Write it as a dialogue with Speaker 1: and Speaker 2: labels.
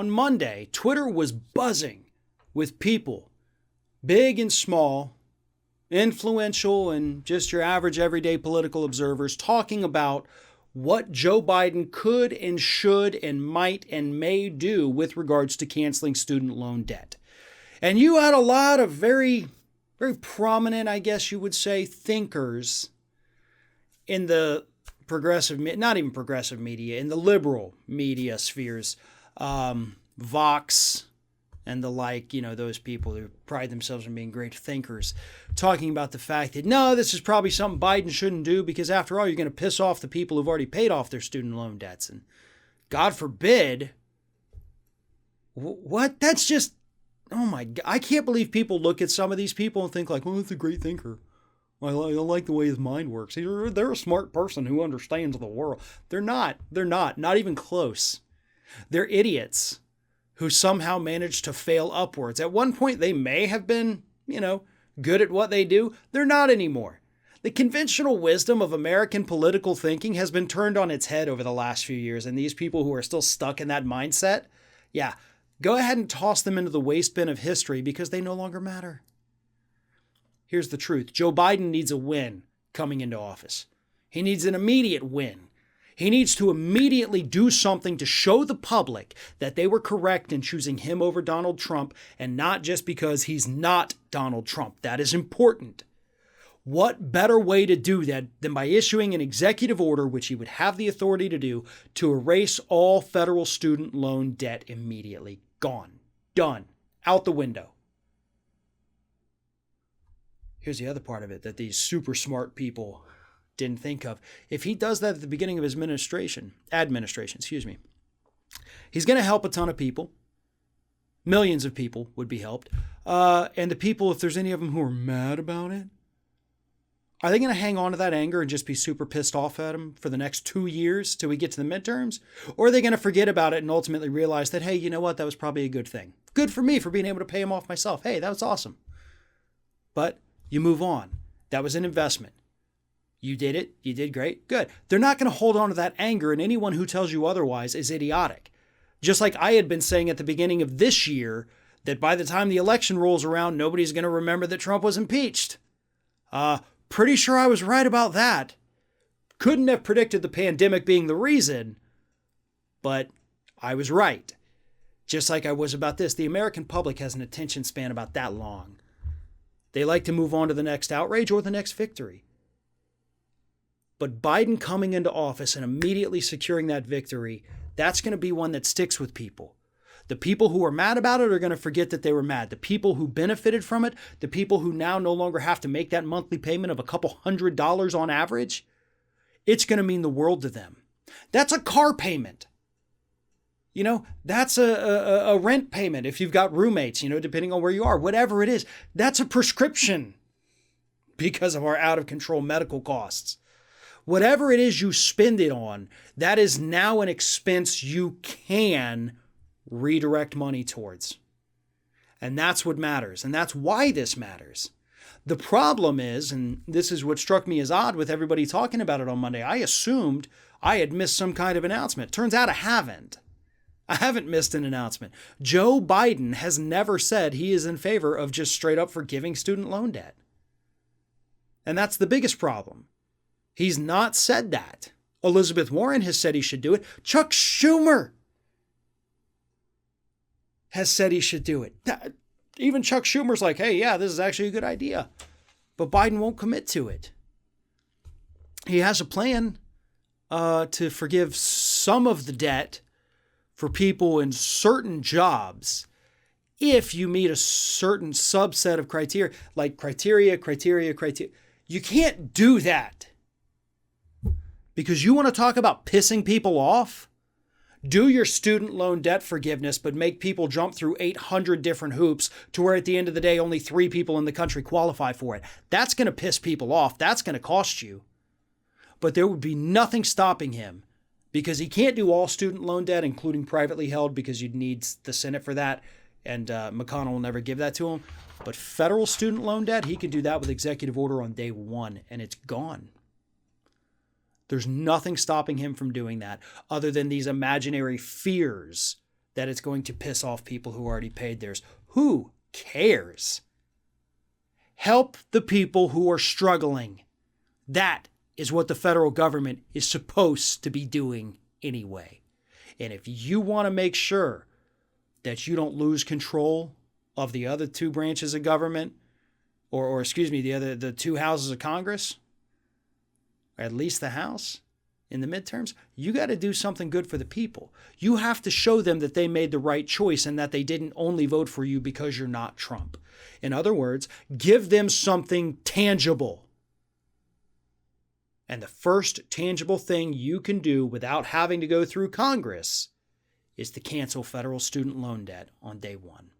Speaker 1: on Monday, Twitter was buzzing with people, big and small, influential and just your average everyday political observers, talking about what Joe Biden could and should and might and may do with regards to canceling student loan debt. And you had a lot of very, very prominent, I guess you would say, thinkers in the progressive, not even progressive media, in the liberal media spheres, Vox and the like, those people who pride themselves on being great thinkers, talking about the fact that, no, this is probably something Biden shouldn't do because after all, you're going to piss off the people who've already paid off their student loan debts. And God forbid, what? That's just, oh my God. I can't believe people look at some of these people and think like, well, that's a great thinker. I like the way his mind works. They're a smart person who understands the world. They're not even close. They're idiots who somehow managed to fail upwards. At one point, they may have been, good at what they do. They're not anymore. The conventional wisdom of American political thinking has been turned on its head over the last few years. And these people who are still stuck in that mindset, yeah, go ahead and toss them into the waste bin of history because they no longer matter. Here's the truth. Joe Biden needs a win coming into office. He needs an immediate win. He needs to immediately do something to show the public that they were correct in choosing him over Donald Trump, and not just because he's not Donald Trump. That is important. What better way to do that than by issuing an executive order, which he would have the authority to do, to erase all federal student loan debt immediately? Gone. Done. Out the window. Here's the other part of it that these super smart people didn't think of. If he does that at the beginning of his administration, he's going to help a ton of people. Millions of people would be helped. And the people, if there's any of them who are mad about it, are they going to hang on to that anger and just be super pissed off at him for the next 2 years till we get to the midterms? Or are they going to forget about it and ultimately realize that, hey, you know what? That was probably a good thing. Good for me for being able to pay him off myself. Hey, that was awesome. But you move on. That was an investment. You did it. You did great. Good. They're not going to hold on to that anger, and anyone who tells you otherwise is idiotic. Just like I had been saying at the beginning of this year that by the time the election rolls around, nobody's going to remember that Trump was impeached. Pretty sure I was right about that. Couldn't have predicted the pandemic being the reason, but I was right. Just like I was about this. The American public has an attention span about that long. They like to move on to the next outrage or the next victory. But Biden coming into office and immediately securing that victory, that's going to be one that sticks with people. The people who are mad about it are going to forget that they were mad. The people who benefited from it, the people who now no longer have to make that monthly payment of a couple $100s on average, it's going to mean the world to them. That's a car payment. That's a rent payment if you've got roommates, depending on where you are, whatever it is. That's a prescription because of our out of control medical costs. Whatever it is you spend it on, that is now an expense you can redirect money towards. And that's what matters. And that's why this matters. The problem is, and this is what struck me as odd with everybody talking about it on Monday, I assumed I had missed some kind of announcement. Turns out I haven't. I haven't missed an announcement. Joe Biden has never said he is in favor of just straight up forgiving student loan debt. And that's the biggest problem. He's not said that. Elizabeth Warren has said he should do it. Chuck Schumer has said he should do it. Even Chuck Schumer's like, hey, yeah, this is actually a good idea. But Biden won't commit to it. He has a plan to forgive some of the debt for people in certain jobs if you meet a certain subset of criteria, like criteria. You can't do that. Because you want to talk about pissing people off? Do your student loan debt forgiveness, but make people jump through 800 different hoops to where at the end of the day, only 3 people in the country qualify for it. That's going to piss people off. That's going to cost you. But there would be nothing stopping him because he can't do all student loan debt, including privately held, because you'd need the Senate for that. And McConnell will never give that to him. But federal student loan debt, he can do that with executive order on day 1, and it's gone. There's nothing stopping him from doing that other than these imaginary fears that it's going to piss off people who already paid theirs. Who cares? Help the people who are struggling. That is what the federal government is supposed to be doing anyway. And if you want to make sure that you don't lose control of the other two branches of government, or the two houses of Congress, or at least the House, in the midterms, you got to do something good for the people. You have to show them that they made the right choice and that they didn't only vote for you because you're not Trump. In other words, give them something tangible. And the first tangible thing you can do without having to go through Congress is to cancel federal student loan debt on day one.